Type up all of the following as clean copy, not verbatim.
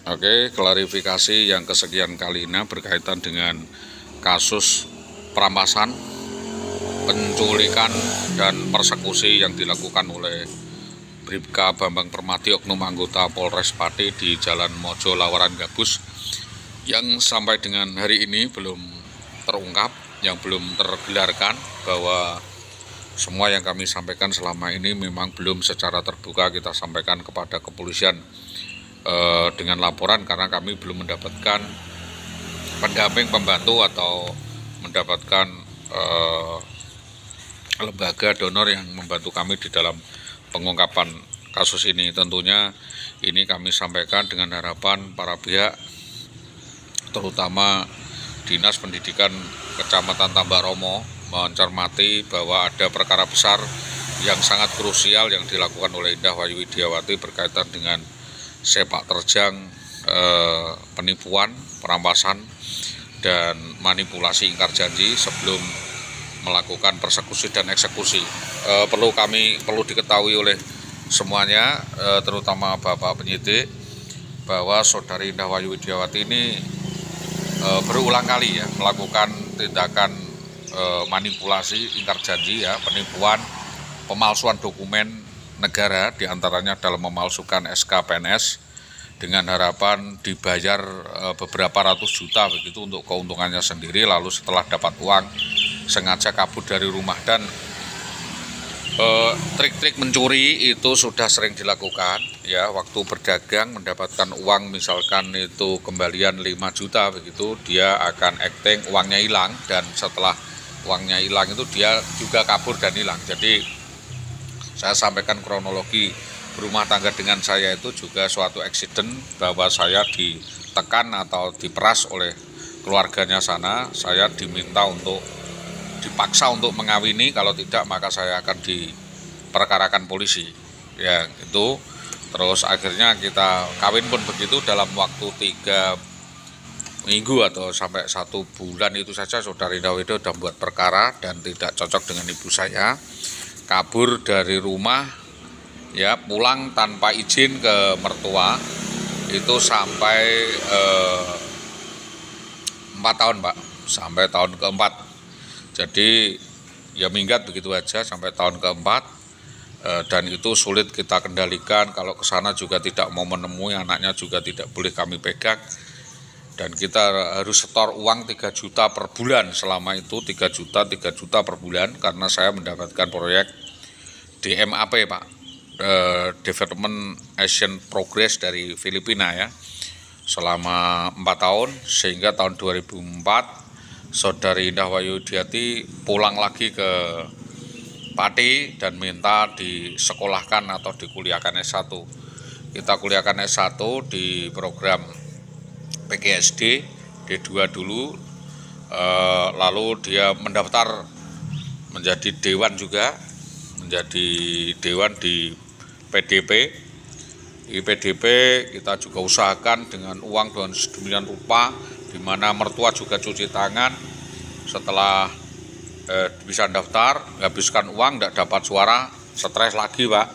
Oke, klarifikasi yang kesekian kalinya berkaitan dengan kasus perampasan, penculikan, dan persekusi yang dilakukan oleh Bribka Bambang Permadi oknum anggota Polres Pati di Jalan Mojo Lawaran Gabus yang sampai dengan hari ini belum terungkap, yang belum tergelarkan, bahwa semua yang kami sampaikan selama ini memang belum secara terbuka kita sampaikan kepada kepolisian dengan laporan, karena kami belum mendapatkan pendamping pembantu atau mendapatkan lembaga donor yang membantu kami di dalam pengungkapan kasus ini. Tentunya ini kami sampaikan dengan harapan para pihak, terutama Dinas Pendidikan Kecamatan Tambak Romo, mencermati bahwa ada perkara besar yang sangat krusial yang dilakukan oleh Indah Wayu Widiawati berkaitan dengan sepak terjang, penipuan, perampasan, dan manipulasi ingkar janji sebelum melakukan persekusi dan eksekusi. Perlu diketahui oleh semuanya, terutama Bapak penyidik, bahwa Saudari Indah Wayu Widiawati ini berulang kali ya melakukan tindakan manipulasi ingkar janji, ya, penipuan, pemalsuan dokumen negara, diantaranya dalam memalsukan SK PNS dengan harapan dibayar beberapa ratus juta begitu untuk keuntungannya sendiri, lalu setelah dapat uang sengaja kabur dari rumah. Dan trik-trik mencuri itu sudah sering dilakukan ya, waktu berdagang mendapatkan uang misalkan itu kembalian 5 juta begitu, dia akan acting uangnya hilang, dan setelah uangnya hilang itu dia juga kabur dan hilang. Jadi saya sampaikan kronologi berumah tangga dengan saya itu juga suatu accident, bahwa saya ditekan atau diperas oleh keluarganya sana. Saya dipaksa untuk mengawini, kalau tidak maka saya akan diperkarakan polisi. Ya itu, terus akhirnya kita kawin pun begitu dalam waktu 3 minggu atau sampai 1 bulan itu saja Saudari Indah Wayu sudah membuat perkara dan tidak cocok dengan ibu saya. Kabur dari rumah, ya, pulang tanpa izin ke mertua, itu sampai 4 tahun Pak, sampai tahun keempat. Jadi ya minggat begitu aja sampai tahun keempat, dan itu sulit kita kendalikan. Kalau ke sana juga tidak mau menemui anaknya, juga tidak boleh kami pegang, dan kita harus setor uang 3 juta per bulan selama itu, 3 juta per bulan, karena saya mendapatkan proyek DMAP Pak, Development Asian Progress dari Filipina ya, selama 4 tahun, sehingga tahun 2004 Saudari Indah Wayu Widiawati pulang lagi ke Pati dan minta disekolahkan atau dikuliahkan S1. Kita kuliahkan S1 di program PGSD D2 dulu, lalu dia mendaftar menjadi dewan juga, menjadi dewan di PDP. Di PDP kita juga usahakan dengan uang dengan sedemikian rupa, di mana mertua juga cuci tangan. Setelah bisa daftar, habiskan uang, tidak dapat suara, stres lagi Pak,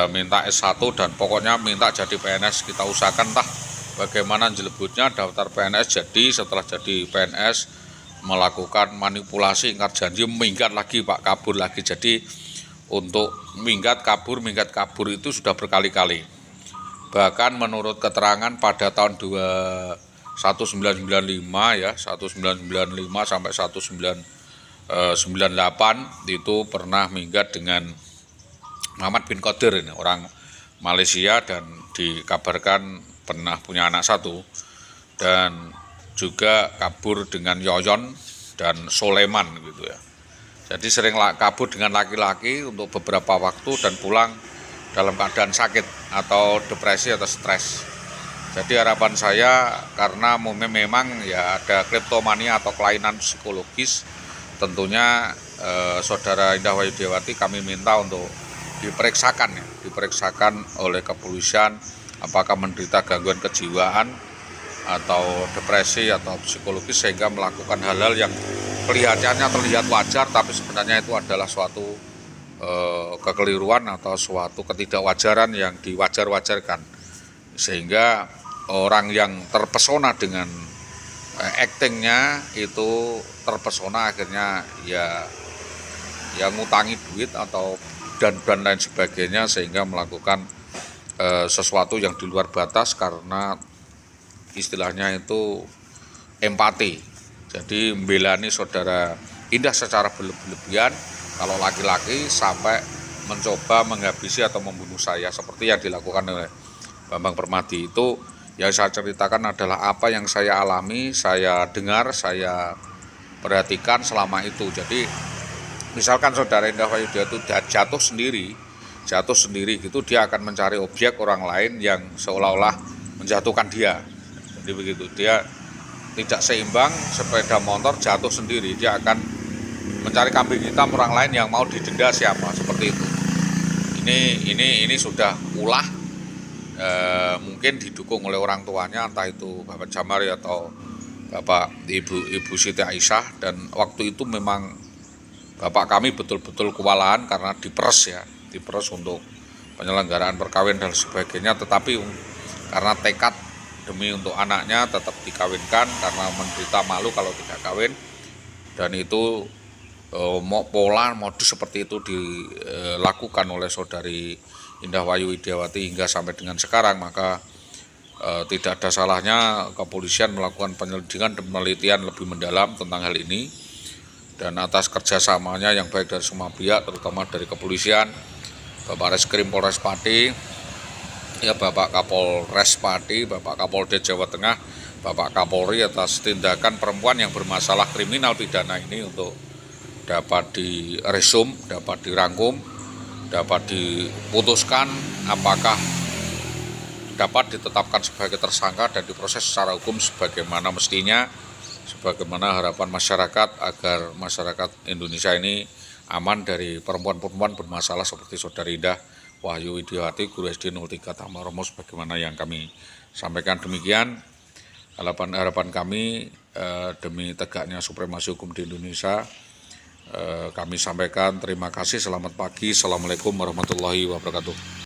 minta S1 dan pokoknya minta jadi PNS. Kita usahakan bagaimana jelebutnya daftar PNS jadi. Setelah jadi PNS melakukan manipulasi ingkar janji, minggat lagi Pak, kabur lagi. Jadi untuk minggat kabur itu sudah berkali-kali. Bahkan menurut keterangan pada tahun 1995 ya, 1995 sampai 1998 itu pernah minggat dengan Muhammad bin Qadir, ini orang Malaysia, dan dikabarkan pernah punya anak 1, dan juga kabur dengan Yoyon dan Soleman gitu ya. Jadi sering kabur dengan laki-laki untuk beberapa waktu dan pulang dalam keadaan sakit atau depresi atau stres. Jadi harapan saya, karena memang ya ada kleptomania atau kelainan psikologis, tentunya Saudara Indah Wayu Widiawati kami minta untuk diperiksakan oleh kepolisian apakah menderita gangguan kejiwaan atau depresi atau psikologis, sehingga melakukan hal-hal yang kelihatannya terlihat wajar tapi sebenarnya itu adalah suatu kekeliruan atau suatu ketidakwajaran yang diwajar-wajarkan, sehingga orang yang terpesona dengan aktingnya itu terpesona, akhirnya ya ngutangi duit atau dan lain sebagainya, sehingga melakukan sesuatu yang di luar batas karena istilahnya itu empati. Jadi membelani saudara Indah secara berlebihan, kalau laki-laki sampai mencoba menghabisi atau membunuh saya seperti yang dilakukan oleh Bambang Permadi. Itu yang saya ceritakan adalah apa yang saya alami, saya dengar, saya perhatikan selama itu. Jadi misalkan saudara Indah Wahyudya itu jatuh sendiri gitu, dia akan mencari objek orang lain yang seolah-olah menjatuhkan dia. Jadi begitu, dia tidak seimbang, sepeda motor jatuh sendiri, dia akan mencari kambing hitam orang lain yang mau didenda siapa, seperti itu. Ini sudah ulah, mungkin didukung oleh orang tuanya, entah itu Bapak Jamari atau Bapak Ibu Siti Aisyah, dan waktu itu memang Bapak kami betul-betul kewalahan karena diperes untuk penyelenggaraan perkawinan dan sebagainya, tetapi karena tekad demi untuk anaknya tetap dikawinkan karena menderita malu kalau tidak kawin. Dan itu modus seperti itu dilakukan oleh saudari Indah Wayu Widiawati hingga sampai dengan sekarang. Maka tidak ada salahnya kepolisian melakukan penyelidikan dan penelitian lebih mendalam tentang hal ini, dan atas kerjasamanya yang baik dari semua pihak, terutama dari kepolisian, Bapak Reskrim Polres Pati, ya Bapak Kapolres Pati, Bapak Kapolda Jawa Tengah, Bapak Kapolri, atas tindakan perempuan yang bermasalah kriminal pidana ini untuk dapat diresum, dapat dirangkum, dapat diputuskan apakah dapat ditetapkan sebagai tersangka dan diproses secara hukum sebagaimana mestinya, sebagaimana harapan masyarakat agar masyarakat Indonesia ini aman dari perempuan-perempuan bermasalah seperti saudari Indah Wayu Widiawati, Guru SD 03 Tamaromo, sebagaimana yang kami sampaikan. Demikian harapan kami demi tegaknya supremasi hukum di Indonesia. Kami sampaikan terima kasih, selamat pagi, assalamualaikum warahmatullahi wabarakatuh.